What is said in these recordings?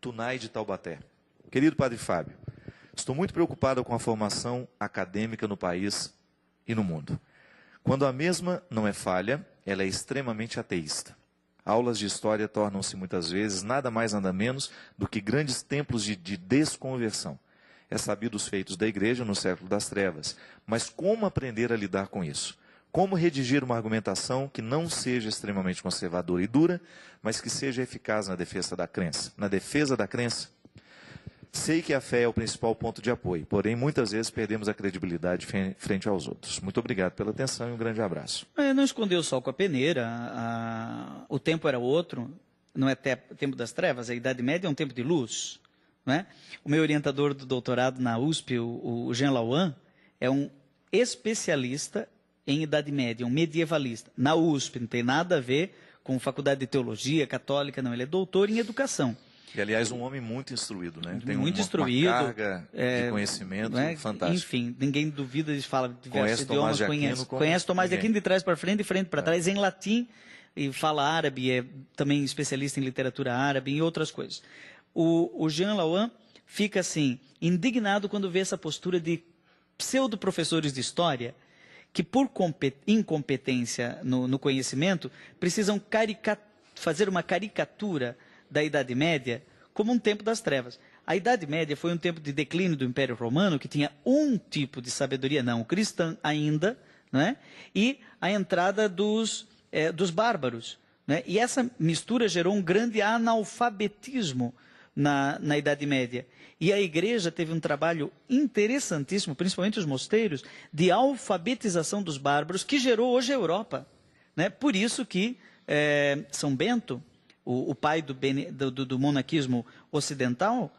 Tunai de Taubaté. Querido Padre Fábio, estou muito preocupado com a formação acadêmica no país e no mundo. Quando a mesma não é falha, ela é extremamente ateísta. Aulas de história tornam-se muitas vezes nada mais nada menos do que grandes templos de desconversão. É sabido os feitos da igreja no século das trevas, mas como aprender a lidar com isso? Como redigir uma argumentação que não seja extremamente conservadora e dura, mas que seja eficaz na defesa da crença? Na defesa da crença? Sei que a fé é o principal ponto de apoio, porém muitas vezes perdemos a credibilidade frente aos outros. Muito obrigado pela atenção e um grande abraço. Não escondeu o sol com a peneira, o tempo era outro, não é tempo das trevas, a Idade Média é um tempo de luz. Não é? O meu orientador do doutorado na USP, o Jean Lauan, é um especialista em Idade Média, um medievalista. Na USP, não tem nada a ver com faculdade de teologia católica, não, ele é doutor em educação. E, aliás, um homem muito instruído, né? Tem muito instruído, uma carga de conhecimento fantástica. Enfim, ninguém duvida de falar diversos idiomas, conhece Tomás de Aquino de trás para frente e frente para trás, em latim, e fala árabe, é também especialista em literatura árabe e outras coisas. O Jean Lauan fica, assim, indignado quando vê essa postura de pseudo-professores de história que, por incompetência no conhecimento, precisam fazer uma caricatura da Idade Média como um tempo das trevas. A Idade Média foi um tempo de declínio do Império Romano, que tinha um tipo de sabedoria, não cristã ainda, né? E a entrada dos bárbaros. Né? E essa mistura gerou um grande analfabetismo na Idade Média. E a igreja teve um trabalho interessantíssimo, principalmente os mosteiros, de alfabetização dos bárbaros, que gerou hoje a Europa. Né? Por isso que São Bento, o pai do monaquismo ocidental,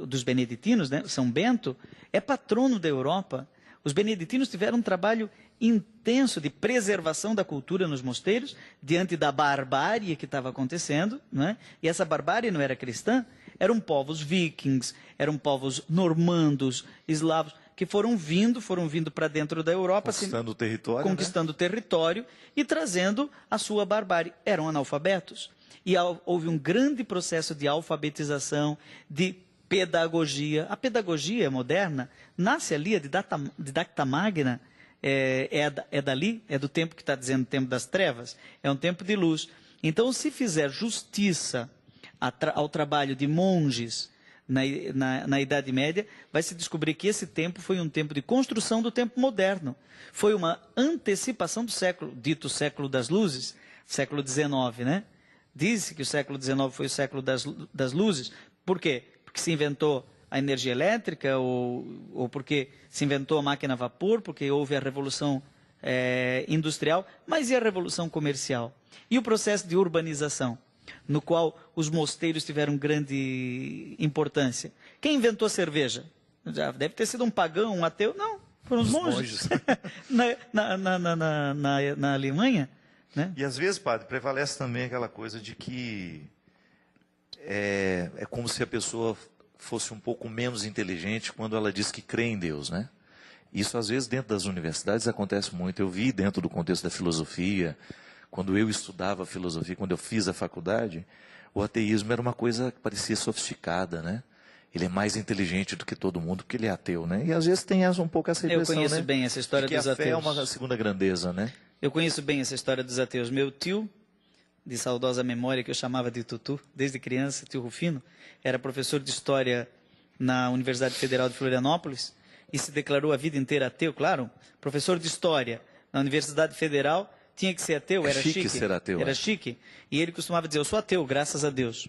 dos beneditinos, né? São Bento, é patrono da Europa. Os beneditinos tiveram um trabalho intenso de preservação da cultura nos mosteiros, diante da barbárie que estava acontecendo, né? E essa barbárie não era cristã, eram povos vikings, eram povos normandos, eslavos, que foram vindo para dentro da Europa, conquistando o território, conquistando o território e trazendo a sua barbárie. Eram analfabetos. E houve um grande processo de alfabetização, de pedagogia. A pedagogia moderna nasce ali, a Didacta Magna, é dali, é do tempo que está dizendo tempo das trevas, é um tempo de luz. Então, se fizer justiça ao trabalho de monges na Idade Média, vai se descobrir que esse tempo foi um tempo de construção do tempo moderno. Foi uma antecipação do século, dito século das luzes, século XIX, né? Diz-se que o século XIX foi o século das luzes. Por quê? Porque se inventou a energia elétrica, ou porque se inventou a máquina a vapor, porque houve a revolução industrial, mas e a revolução comercial? E o processo de urbanização, no qual os mosteiros tiveram grande importância? Quem inventou a cerveja? Já deve ter sido um pagão, um ateu? Não, foram os monges. na Alemanha. Né? E às vezes, padre, prevalece também aquela coisa de que é como se a pessoa fosse um pouco menos inteligente quando ela diz que crê em Deus, né? Isso às vezes dentro das universidades acontece muito. Eu vi dentro do contexto da filosofia, quando eu estudava filosofia, quando eu fiz a faculdade, o ateísmo era uma coisa que parecia sofisticada, né? Ele é mais inteligente do que todo mundo porque ele é ateu, né? E às vezes tem um pouco essa impressão, né? Eu conheço bem essa história dos ateus. Que a fé é uma segunda grandeza, né? Eu conheço bem essa história dos ateus. Meu tio, de saudosa memória, que eu chamava de Tutu, desde criança, tio Rufino, era professor de história na Universidade Federal de Florianópolis e se declarou a vida inteira ateu, claro. Professor de história na Universidade Federal, tinha que ser ateu, era chique. Ser ateu, era chique. E ele costumava dizer, eu sou ateu, graças a Deus.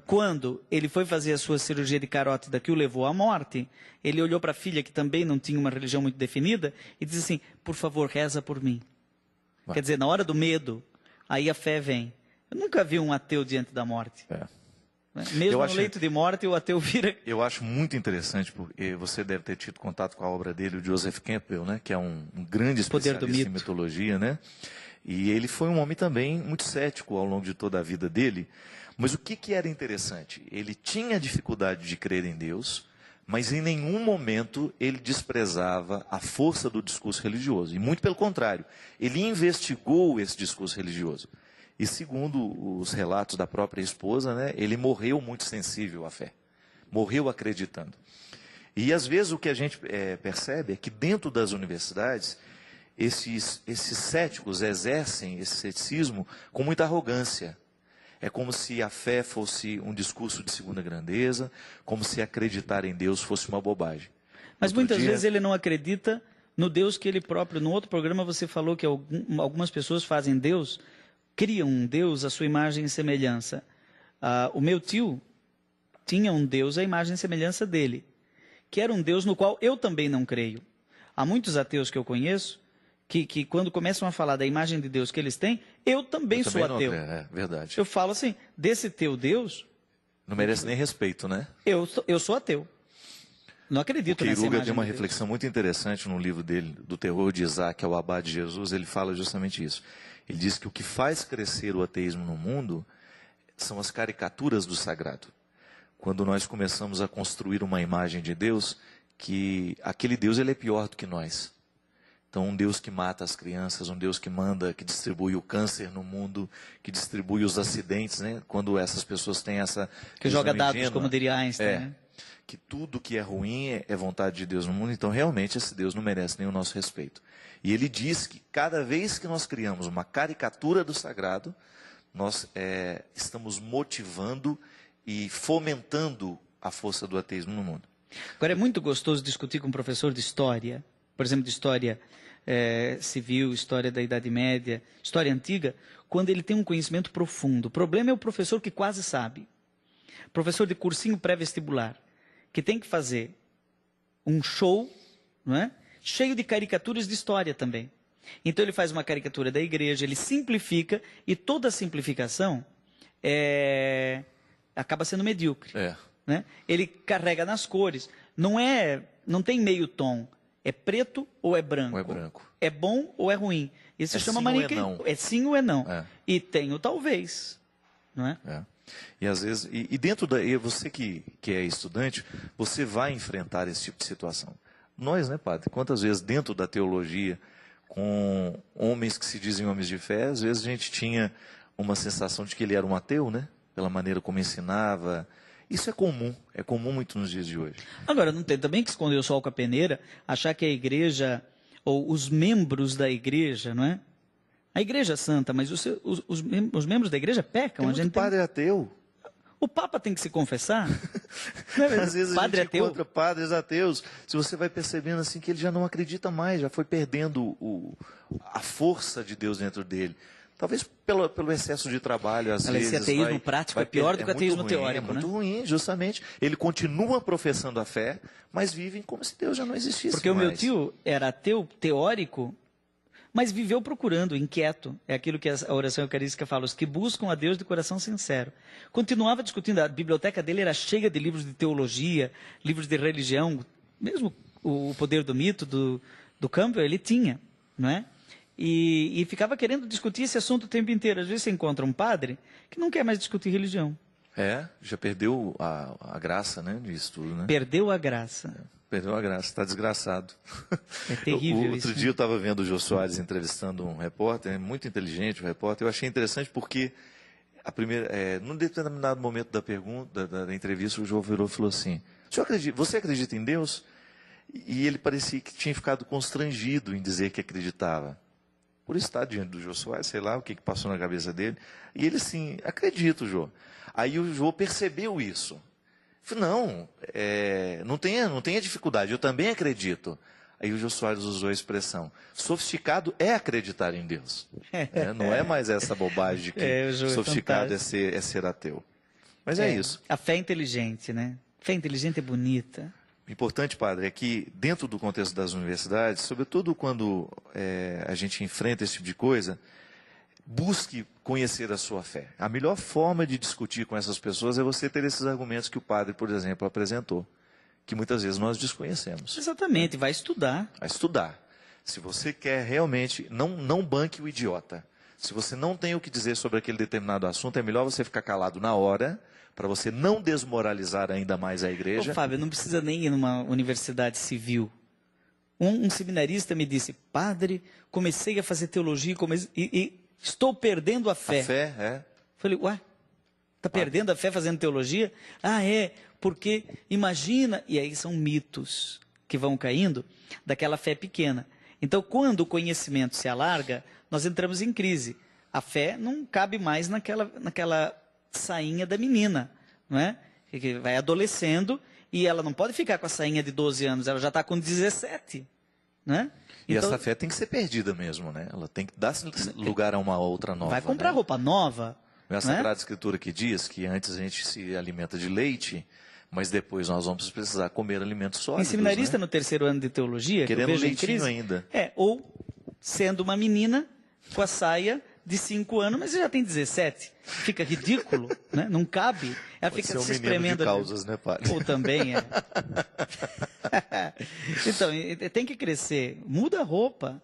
Quando ele foi fazer a sua cirurgia de carótida que o levou à morte, ele olhou para a filha, que também não tinha uma religião muito definida, e disse assim, por favor, reza por mim. Quer dizer, na hora do medo, aí a fé vem. Eu nunca vi um ateu diante da morte. Mesmo no leito de morte, o ateu vira... Eu acho muito interessante, porque você deve ter tido contato com a obra dele, o Joseph Campbell, né? Que é um grande especialista em mitologia, né? E ele foi um homem também muito cético ao longo de toda a vida dele. Mas o que era interessante? Ele tinha dificuldade de crer em Deus, mas em nenhum momento ele desprezava a força do discurso religioso. E muito pelo contrário, ele investigou esse discurso religioso. E segundo os relatos da própria esposa, né, ele morreu muito sensível à fé. Morreu acreditando. E às vezes o que a gente percebe é que dentro das universidades, esses céticos exercem esse ceticismo com muita arrogância. É como se a fé fosse um discurso de segunda grandeza, como se acreditar em Deus fosse uma bobagem. Mas muitas vezes ele não acredita no Deus que ele próprio... No outro programa você falou que algumas pessoas fazem Deus, criam um Deus à sua imagem e semelhança. O meu tio tinha um Deus à imagem e semelhança dele, que era um Deus no qual eu também não creio. Há muitos ateus que eu conheço que quando começam a falar da imagem de Deus que eles têm, eu também sou ateu. É verdade. Eu falo assim, desse teu Deus... Não merece nem respeito, né? Eu sou ateu. Não acredito nessa imagem. Queiruga tem uma reflexão muito interessante no livro dele, Do Terror de Isaac ao Abade de Jesus, ele fala justamente isso. Ele diz que o que faz crescer o ateísmo no mundo são as caricaturas do sagrado. Quando nós começamos a construir uma imagem de Deus, que aquele Deus ele é pior do que nós. Então, um Deus que mata as crianças, um Deus que manda, que distribui o câncer no mundo, que distribui os acidentes, né? Quando essas pessoas têm essa... Que joga dados, como diria Einstein, né? Que tudo que é ruim é vontade de Deus no mundo, então realmente esse Deus não merece nem o nosso respeito. E ele diz que cada vez que nós criamos uma caricatura do sagrado, nós estamos motivando e fomentando a força do ateísmo no mundo. Agora, é muito gostoso discutir com um professor de história, por exemplo, de história civil, história da Idade Média, história antiga, quando ele tem um conhecimento profundo. O problema é o professor que quase sabe. Professor de cursinho pré-vestibular, que tem que fazer um show, não é? Cheio de caricaturas de história também. Então ele faz uma caricatura da igreja, ele simplifica, e toda simplificação acaba sendo medíocre. Né? Ele carrega nas cores. Não tem meio tom. É preto ou é branco? Ou é branco. É bom ou é ruim? Isso se chama maniqueísmo. É sim ou é não. E tem o talvez. Não é? E às vezes, e dentro da. E você que é estudante, você vai enfrentar esse tipo de situação. Nós, né, padre? Quantas vezes dentro da teologia, com homens que se dizem homens de fé, às vezes a gente tinha uma sensação de que ele era um ateu, né? Pela maneira como ensinava. Isso é comum muito nos dias de hoje. Agora, não tem também que esconder o sol com a peneira, achar que a igreja, ou os membros da igreja, não é? A igreja é santa, mas os membros da igreja pecam. Tem muito padre ateu. O Papa tem que se confessar. Às vezes a gente encontra padres ateus, se você vai percebendo assim que ele já não acredita mais, já foi perdendo a força de Deus dentro dele. Talvez pelo excesso de trabalho, às vezes. Esse ateísmo prático é pior do que o ateísmo teórico, né? É muito ruim, justamente. Ele continua professando a fé, mas vivem como se Deus já não existisse mais. Porque o meu tio era ateu teórico, mas viveu procurando, inquieto. É aquilo que a oração eucarística fala, os que buscam a Deus de coração sincero. Continuava discutindo, a biblioteca dele era cheia de livros de teologia, livros de religião, mesmo o Poder do Mito, do Campbell, ele tinha, não é? E ficava querendo discutir esse assunto o tempo inteiro. Às vezes você encontra um padre que não quer mais discutir religião. Já perdeu a graça, né, disso tudo, né? Perdeu a graça. Perdeu a graça, está desgraçado. É terrível isso. Outro dia eu estava vendo o Jô Soares entrevistando um repórter, muito inteligente o repórter. Eu achei interessante porque, num determinado momento da entrevista, o Jô virou e falou assim, você acredita em Deus? E ele parecia que tinha ficado constrangido em dizer que acreditava. Por estar diante do Jô Soares, sei lá o que passou na cabeça dele. E ele assim, acredito, Jô. Aí o Jô percebeu isso. Falei, não tenha dificuldade, eu também acredito. Aí o Jô Soares usou a expressão, sofisticado é acreditar em Deus. Não é mais essa bobagem de que sofisticado é ser ateu. Mas é isso. A fé é inteligente, né? Fé inteligente é bonita. O importante, padre, é que dentro do contexto das universidades, sobretudo quando a gente enfrenta esse tipo de coisa, busque conhecer a sua fé. A melhor forma de discutir com essas pessoas é você ter esses argumentos que o padre, por exemplo, apresentou, que muitas vezes nós desconhecemos. Exatamente, vai estudar. Vai estudar. Se você quer realmente, não banque o idiota. Se você não tem o que dizer sobre aquele determinado assunto, é melhor você ficar calado na hora, para você não desmoralizar ainda mais a igreja. Fábio, não precisa nem ir numa universidade civil. Um seminarista me disse, padre, comecei a fazer teologia e Estou perdendo a fé. A fé, é. Falei, ué, está perdendo a fé fazendo teologia? Ah, é, porque imagina... E aí são mitos que vão caindo daquela fé pequena. Então, quando o conhecimento se alarga, nós entramos em crise. A fé não cabe mais naquela sainha da menina, não é? Que vai adolescendo e ela não pode ficar com a sainha de 12 anos, ela já está com 17, né? E Então, essa fé tem que ser perdida mesmo, né? Ela tem que dar lugar a uma outra nova. vai comprar né? roupa nova. A né? Sagrada Escritura que diz que antes a gente se alimenta de leite, mas depois nós vamos precisar comer alimentos sólidos. Tem seminarista né? no terceiro ano de teologia, Querendo que eu vejo em leitinho crise, ainda. ou sendo uma menina com a saia de 5 anos, mas já tem 17. Fica ridículo, né? Não cabe. Ela Pode fica ser um se menino espremendo. de causas, né, padre? Ou também é. Então, tem que crescer. Muda a roupa.